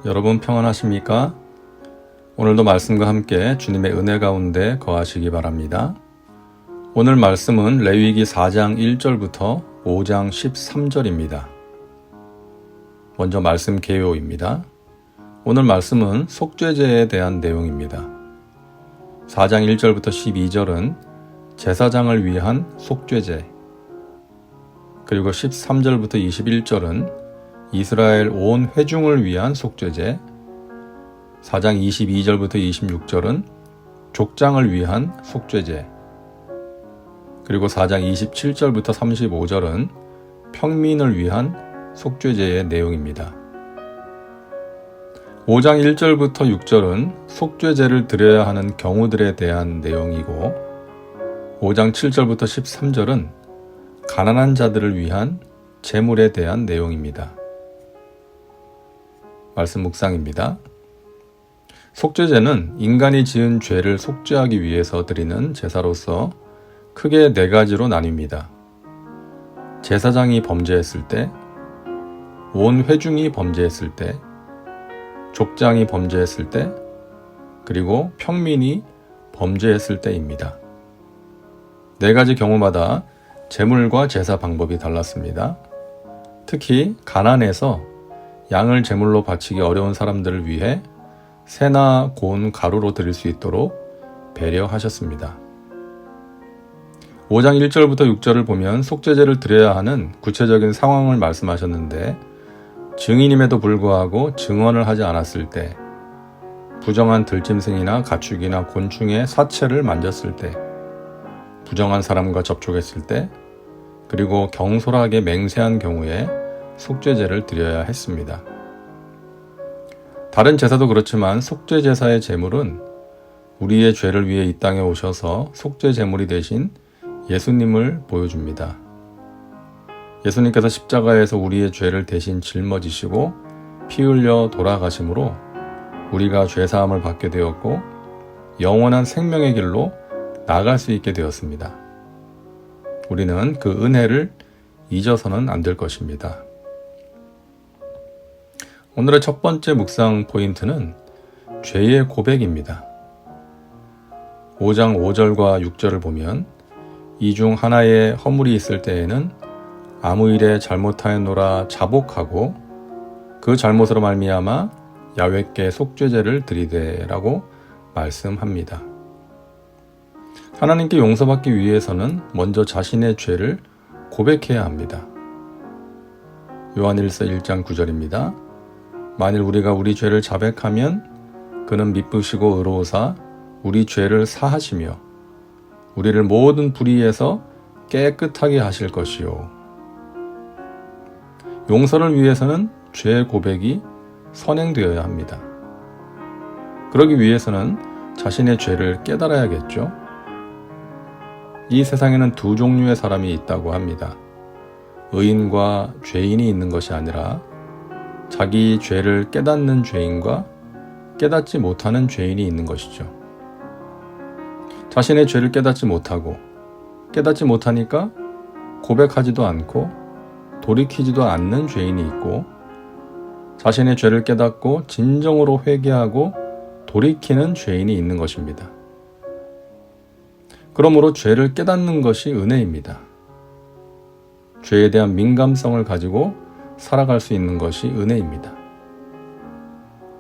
여러분 평안하십니까? 오늘도 말씀과 함께 주님의 은혜 가운데 거하시기 바랍니다. 오늘 말씀은 레위기 4장 1절부터 5장 13절입니다. 먼저 말씀 개요입니다. 오늘 말씀은 속죄제에 대한 내용입니다. 4장 1절부터 12절은 제사장을 위한 속죄제, 그리고 13절부터 21절은 이스라엘 온 회중을 위한 속죄제, 4장 22절부터 26절은 족장을 위한 속죄제, 그리고 4장 27절부터 35절은 평민을 위한 속죄제의 내용입니다. 5장 1절부터 6절은 속죄제를 드려야 하는 경우들에 대한 내용이고, 5장 7절부터 13절은 가난한 자들을 위한 제물에 대한 내용입니다. 말씀 묵상입니다. 속죄제는 인간이 지은 죄를 속죄하기 위해서 드리는 제사로서 크게 4가지로 나뉩니다. 제사장이 범죄했을 때, 온 회중이 범죄했을 때, 족장이 범죄했을 때, 그리고 평민이 범죄했을 때입니다. 4가지 경우마다 제물과 제사 방법이 달랐습니다. 특히 가난해서 양을 제물로 바치기 어려운 사람들을 위해 새나 고운 가루로 드릴 수 있도록 배려하셨습니다. 5장 1절부터 6절을 보면 속죄제를 드려야 하는 구체적인 상황을 말씀하셨는데, 증인임에도 불구하고 증언을 하지 않았을 때, 부정한 들짐승이나 가축이나 곤충의 사체를 만졌을 때, 부정한 사람과 접촉했을 때, 그리고 경솔하게 맹세한 경우에 속죄제를 드려야 했습니다. 다른 제사도 그렇지만 속죄제사의 제물은 우리의 죄를 위해 이 땅에 오셔서 속죄제물이 되신 예수님을 보여줍니다. 예수님께서 십자가에서 우리의 죄를 대신 짊어지시고 피 흘려 돌아가심으로 우리가 죄사함을 받게 되었고 영원한 생명의 길로 나아갈 수 있게 되었습니다. 우리는 그 은혜를 잊어서는 안 될 것입니다. 오늘의 첫 번째 묵상 포인트는 죄의 고백입니다. 5장 5절과 6절을 보면 이 중 하나에 허물이 있을 때에는 아무 일에 잘못하였노라 자복하고 그 잘못으로 말미암아 야훼께 속죄제를 드리되라고 말씀합니다. 하나님께 용서받기 위해서는 먼저 자신의 죄를 고백해야 합니다. 요한일서 1장 9절입니다. 만일 우리가 우리 죄를 자백하면 그는 미쁘시고 의로우사 우리 죄를 사하시며 우리를 모든 불의에서 깨끗하게 하실 것이요. 용서를 위해서는 죄의 고백이 선행되어야 합니다. 그러기 위해서는 자신의 죄를 깨달아야겠죠. 이 세상에는 2 종류의 사람이 있다고 합니다. 의인과 죄인이 있는 것이 아니라 자기 죄를 깨닫는 죄인과 깨닫지 못하는 죄인이 있는 것이죠. 자신의 죄를 깨닫지 못하고 깨닫지 못하니까 고백하지도 않고 돌이키지도 않는 죄인이 있고, 자신의 죄를 깨닫고 진정으로 회개하고 돌이키는 죄인이 있는 것입니다. 그러므로 죄를 깨닫는 것이 은혜입니다. 죄에 대한 민감성을 가지고 살아갈 수 있는 것이 은혜입니다.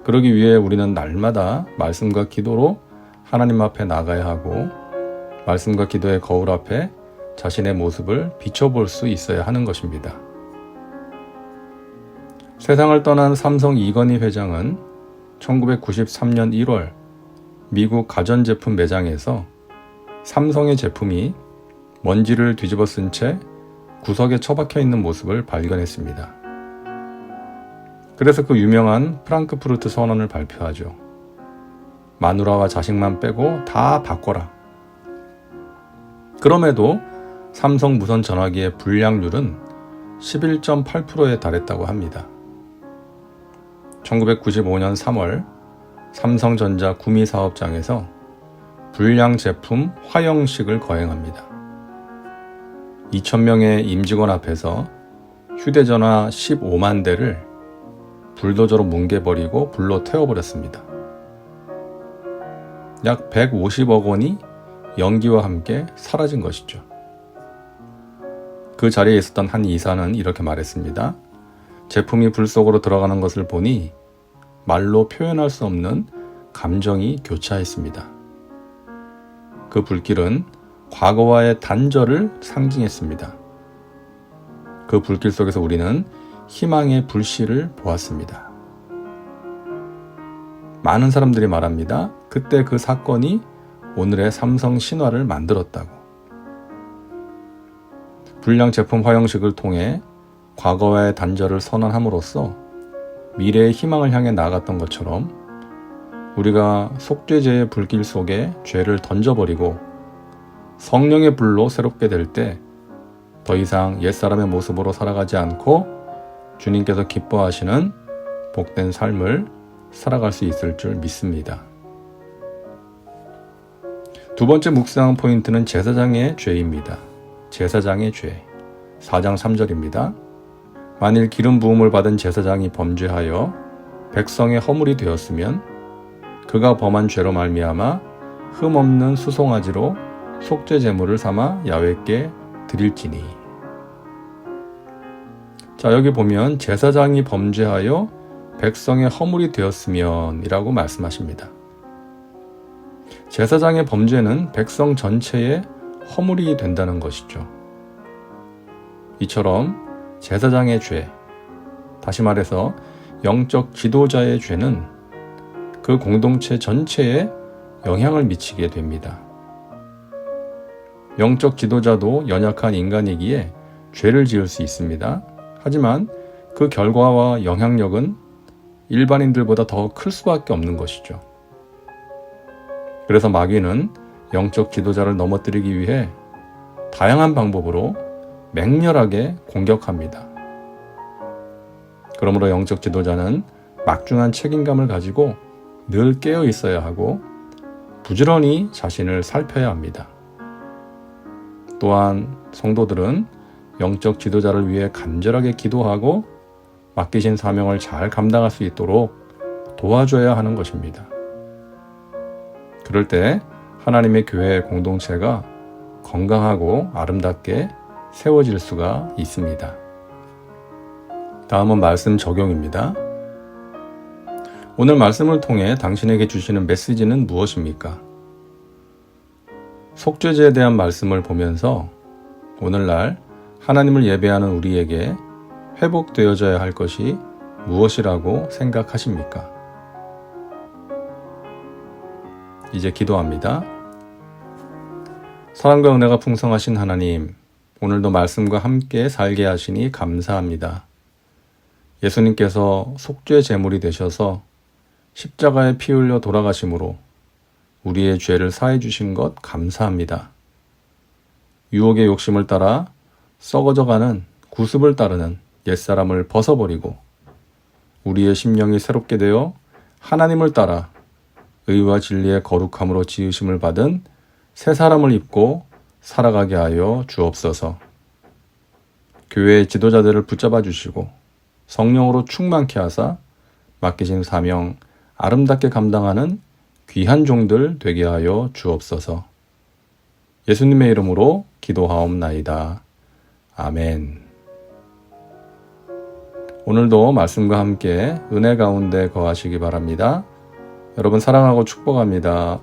그러기 위해 우리는 날마다 말씀과 기도로 하나님 앞에 나가야 하고, 말씀과 기도의 거울 앞에 자신의 모습을 비춰볼 수 있어야 하는 것입니다. 세상을 떠난 삼성 이건희 회장은 1993년 1월 미국 가전제품 매장에서 삼성의 제품이 먼지를 뒤집어 쓴 채 구석에 처박혀 있는 모습을 발견했습니다. 그래서 그 유명한 프랑크푸르트 선언을 발표하죠. 마누라와 자식만 빼고 다 바꿔라. 그럼에도 삼성 무선 전화기의 불량률은 11.8%에 달했다고 합니다. 1995년 3월 삼성전자 구미 사업장에서 불량 제품 화형식을 거행합니다. 2,000명의 임직원 앞에서 휴대전화 15만 대를 불도저로 뭉개버리고 불로 태워버렸습니다. 약 150억 원이 연기와 함께 사라진 것이죠. 그 자리에 있었던 한 이사는 이렇게 말했습니다. 제품이 불 속으로 들어가는 것을 보니 말로 표현할 수 없는 감정이 교차했습니다. 그 불길은 과거와의 단절을 상징했습니다. 그 불길 속에서 우리는 희망의 불씨를 보았습니다. 많은 사람들이 말합니다. 그때 그 사건이 오늘의 삼성 신화를 만들었다고. 불량 제품 화형식을 통해 과거와의 단절을 선언함으로써 미래의 희망을 향해 나아갔던 것처럼 우리가 속죄제의 불길 속에 죄를 던져버리고 성령의 불로 새롭게 될 때 더 이상 옛사람의 모습으로 살아가지 않고 주님께서 기뻐하시는 복된 삶을 살아갈 수 있을 줄 믿습니다. 두 번째 묵상 포인트는 제사장의 죄입니다. 제사장의 죄. 4장 3절입니다. 만일 기름 부음을 받은 제사장이 범죄하여 백성의 허물이 되었으면 그가 범한 죄로 말미암아 흠없는 수송아지로 속죄 제물을 삼아 야훼께 드릴지니. 자, 여기 보면 제사장이 범죄하여 백성의 허물이 되었으면 이라고 말씀하십니다. 제사장의 범죄는 백성 전체의 허물이 된다는 것이죠. 이처럼 제사장의 죄, 다시 말해서 영적 지도자의 죄는 그 공동체 전체에 영향을 미치게 됩니다. 영적 지도자도 연약한 인간이기에 죄를 지을 수 있습니다. 하지만 그 결과와 영향력은 일반인들보다 더 클 수밖에 없는 것이죠. 그래서 마귀는 영적 지도자를 넘어뜨리기 위해 다양한 방법으로 맹렬하게 공격합니다. 그러므로 영적 지도자는 막중한 책임감을 가지고 늘 깨어 있어야 하고 부지런히 자신을 살펴야 합니다. 또한 성도들은 영적 지도자를 위해 간절하게 기도하고 맡기신 사명을 잘 감당할 수 있도록 도와줘야 하는 것입니다. 그럴 때 하나님의 교회 공동체가 건강하고 아름답게 세워질 수가 있습니다. 다음은 말씀 적용입니다. 오늘 말씀을 통해 당신에게 주시는 메시지는 무엇입니까? 속죄제에 대한 말씀을 보면서 오늘날 하나님을 예배하는 우리에게 회복되어져야 할 것이 무엇이라고 생각하십니까? 이제 기도합니다. 사랑과 은혜가 풍성하신 하나님, 오늘도 말씀과 함께 살게 하시니 감사합니다. 예수님께서 속죄 제물이 되셔서 십자가에 피 흘려 돌아가심으로 우리의 죄를 사해 주신 것 감사합니다. 유혹의 욕심을 따라 썩어져가는 구습을 따르는 옛사람을 벗어버리고 우리의 심령이 새롭게 되어 하나님을 따라 의와 진리의 거룩함으로 지으심을 받은 새 사람을 입고 살아가게 하여 주옵소서. 교회의 지도자들을 붙잡아 주시고 성령으로 충만케 하사 맡기신 사명 아름답게 감당하는 귀한 종들 되게 하여 주옵소서. 예수님의 이름으로 기도하옵나이다. 아멘. 오늘도 말씀과 함께 은혜 가운데 거하시기 바랍니다. 여러분 사랑하고 축복합니다.